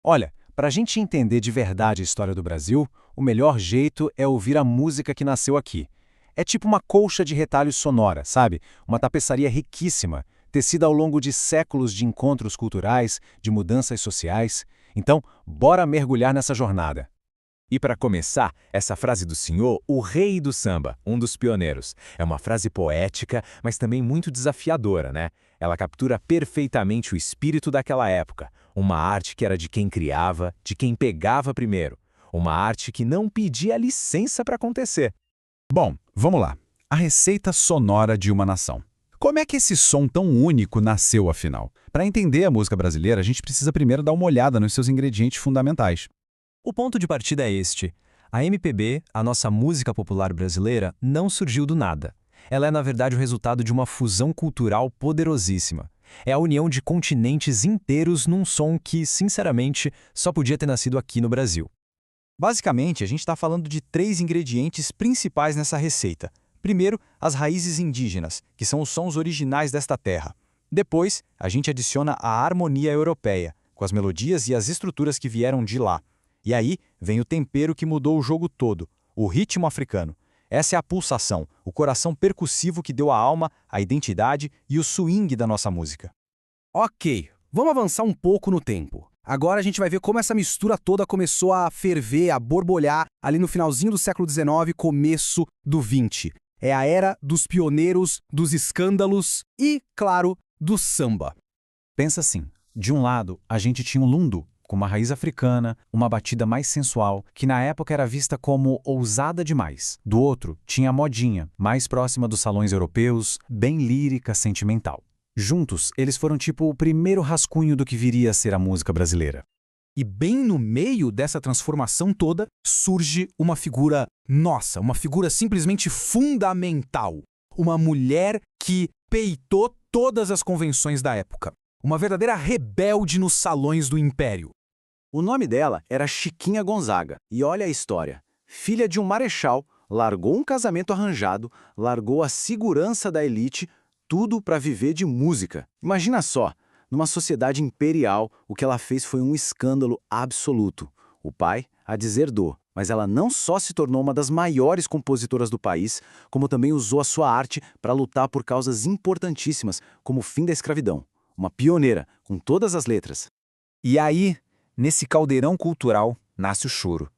Olha, para a gente entender de verdade a história do Brasil, o melhor jeito é ouvir a música que nasceu aqui. É tipo uma colcha de retalhos sonora, sabe? Uma tapeçaria riquíssima, tecida ao longo de séculos de encontros culturais, de mudanças sociais. Então, bora mergulhar nessa jornada. E para começar, essa frase do senhor, o rei do samba, um dos pioneiros. É uma frase poética, mas também muito desafiadora, né? Ela captura perfeitamente o espírito daquela época. Uma arte que era de quem criava, de quem pegava primeiro. Uma arte que não pedia licença para acontecer. Bom, vamos lá. A receita sonora de uma nação. Como é que esse som tão único nasceu, afinal? Para entender a música brasileira, a gente precisa primeiro dar uma olhada nos seus ingredientes fundamentais. O ponto de partida é este. A MPB, a nossa música popular brasileira, não surgiu do nada. Ela é, na verdade, o resultado de uma fusão cultural poderosíssima. É a união de continentes inteiros num som que, sinceramente, só podia ter nascido aqui no Brasil. Basicamente, a gente está falando de 3 ingredientes principais nessa receita. Primeiro, as raízes indígenas, que são os sons originais desta terra. Depois, a gente adiciona a harmonia europeia, com as melodias e as estruturas que vieram de lá. E aí vem o tempero que mudou o jogo todo, o ritmo africano. Essa é a pulsação, o coração percussivo que deu a alma, a identidade e o swing da nossa música. Ok, vamos avançar um pouco no tempo. Agora a gente vai ver como essa mistura toda começou a ferver, a borbulhar ali no finalzinho do século XIX, começo do XX. É a era dos pioneiros, dos escândalos e, claro, do samba. Pensa assim, de um lado, a gente tinha um lundu, com uma raiz africana, uma batida mais sensual, que na época era vista como ousada demais. Do outro, tinha a modinha, mais próxima dos salões europeus, bem lírica, sentimental. Juntos, eles foram tipo o primeiro rascunho do que viria a ser a música brasileira. E bem no meio dessa transformação toda, surge uma figura nossa, uma figura simplesmente fundamental. Uma mulher que peitou todas as convenções da época. Uma verdadeira rebelde nos salões do Império. O nome dela era Chiquinha Gonzaga, e olha a história. Filha de um marechal, largou um casamento arranjado, largou a segurança da elite, tudo para viver de música. Imagina só, numa sociedade imperial, o que ela fez foi um escândalo absoluto. O pai, a dizer dor, mas ela não só se tornou uma das maiores compositoras do país, como também usou a sua arte para lutar por causas importantíssimas, como o fim da escravidão. Uma pioneira, com todas as letras. E aí, nesse caldeirão cultural, nasce o choro.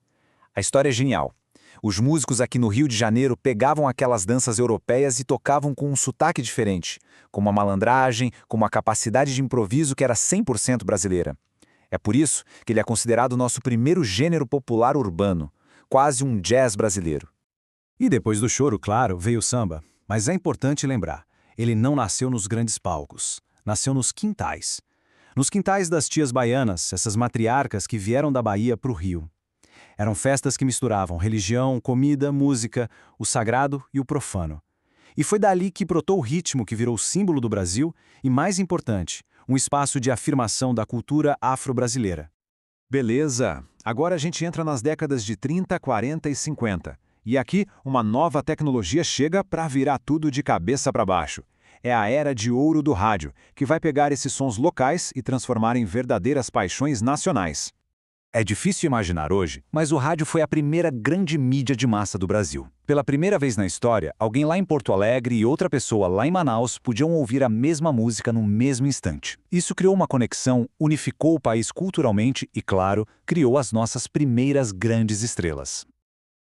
A história é genial. Os músicos aqui no Rio de Janeiro pegavam aquelas danças europeias e tocavam com um sotaque diferente, com uma malandragem, com uma capacidade de improviso que era 100% brasileira. É por isso que ele é considerado o nosso primeiro gênero popular urbano, quase um jazz brasileiro. E depois do choro, claro, veio o samba. Mas é importante lembrar, ele não nasceu nos grandes palcos, nasceu nos quintais. Nos quintais das tias baianas, essas matriarcas que vieram da Bahia para o Rio. Eram festas que misturavam religião, comida, música, o sagrado e o profano. E foi dali que brotou o ritmo que virou símbolo do Brasil e, mais importante, um espaço de afirmação da cultura afro-brasileira. Beleza, agora a gente entra nas décadas de 30, 40 e 50. E aqui, uma nova tecnologia chega para virar tudo de cabeça para baixo. É a era de ouro do rádio, que vai pegar esses sons locais e transformar em verdadeiras paixões nacionais. É difícil imaginar hoje, mas o rádio foi a primeira grande mídia de massa do Brasil. Pela primeira vez na história, alguém lá em Porto Alegre e outra pessoa lá em Manaus podiam ouvir a mesma música no mesmo instante. Isso criou uma conexão, unificou o país culturalmente e, claro, criou as nossas primeiras grandes estrelas.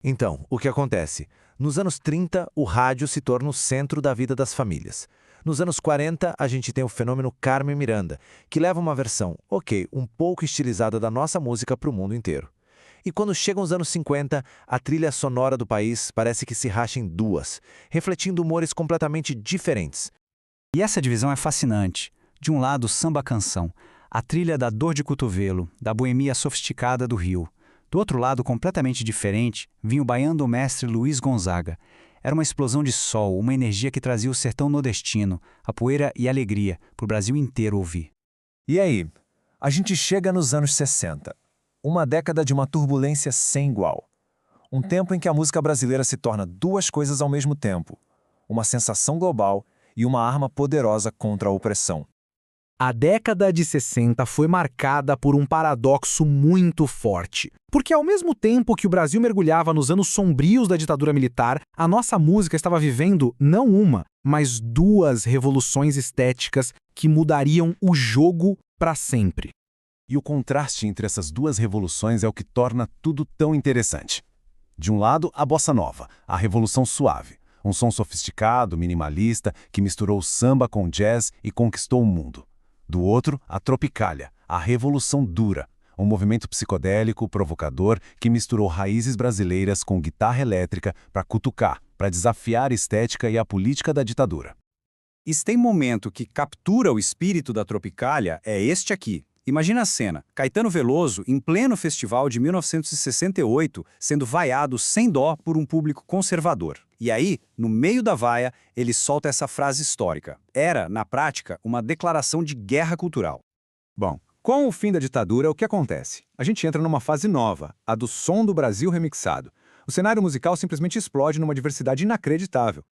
Então, o que acontece? Nos anos 30, o rádio se torna o centro da vida das famílias. Nos anos 40, a gente tem o fenômeno Carmen Miranda, que leva uma versão, um pouco estilizada da nossa música para o mundo inteiro. E quando chegam os anos 50, a trilha sonora do país parece que se racha em duas, refletindo humores completamente diferentes. E essa divisão é fascinante. De um lado, o samba-canção, a trilha da dor de cotovelo, da boemia sofisticada do Rio. Do outro lado, completamente diferente, vinha o baiano do mestre Luiz Gonzaga. Era uma explosão de sol, uma energia que trazia o sertão nordestino, a poeira e a alegria, para o Brasil inteiro ouvir. E aí, a gente chega nos anos 60. Uma década de uma turbulência sem igual. Um tempo em que a música brasileira se torna duas coisas ao mesmo tempo. Uma sensação global e uma arma poderosa contra a opressão. A década de 60 foi marcada por um paradoxo muito forte. Porque ao mesmo tempo que o Brasil mergulhava nos anos sombrios da ditadura militar, a nossa música estava vivendo não uma, mas duas revoluções estéticas que mudariam o jogo para sempre. E o contraste entre essas duas revoluções é o que torna tudo tão interessante. De um lado, a bossa nova, a revolução suave, um som sofisticado, minimalista, que misturou samba com jazz e conquistou o mundo. Do outro, a tropicália, a revolução dura, um movimento psicodélico, provocador, que misturou raízes brasileiras com guitarra elétrica para cutucar, para desafiar a estética e a política da ditadura. E se tem momento que captura o espírito da tropicália, é este aqui. Imagina a cena, Caetano Veloso, em pleno festival de 1968, sendo vaiado sem dó por um público conservador. E aí, no meio da vaia, ele solta essa frase histórica. Era, na prática, uma declaração de guerra cultural. Bom, com o fim da ditadura, o que acontece? A gente entra numa fase nova, a do som do Brasil remixado. O cenário musical simplesmente explode numa diversidade inacreditável.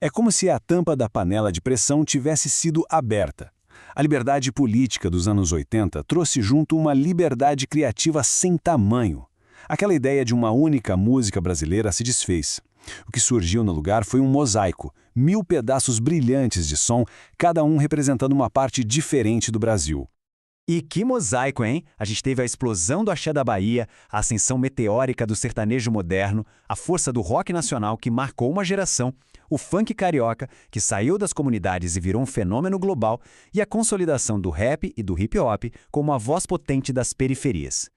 É como se a tampa da panela de pressão tivesse sido aberta. A liberdade política dos anos 80 trouxe junto uma liberdade criativa sem tamanho. Aquela ideia de uma única música brasileira se desfez. O que surgiu no lugar foi um mosaico, 1000 pedaços brilhantes de som, cada um representando uma parte diferente do Brasil. E que mosaico, hein? A gente teve a explosão do axé da Bahia, a ascensão meteórica do sertanejo moderno, a força do rock nacional que marcou uma geração, o funk carioca, que saiu das comunidades e virou um fenômeno global, e a consolidação do rap e do hip-hop como a voz potente das periferias.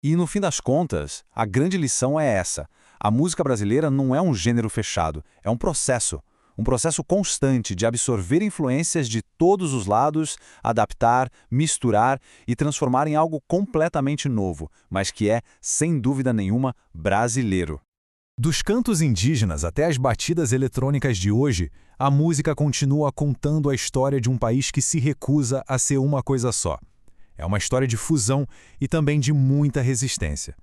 E no fim das contas, a grande lição é essa. A música brasileira não é um gênero fechado, é um processo. Um processo constante de absorver influências de todos os lados, adaptar, misturar e transformar em algo completamente novo, mas que é, sem dúvida nenhuma, brasileiro. Dos cantos indígenas até as batidas eletrônicas de hoje, a música continua contando a história de um país que se recusa a ser uma coisa só. É uma história de fusão e também de muita resistência.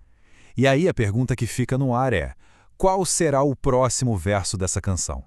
E aí a pergunta que fica no ar é: qual será o próximo verso dessa canção?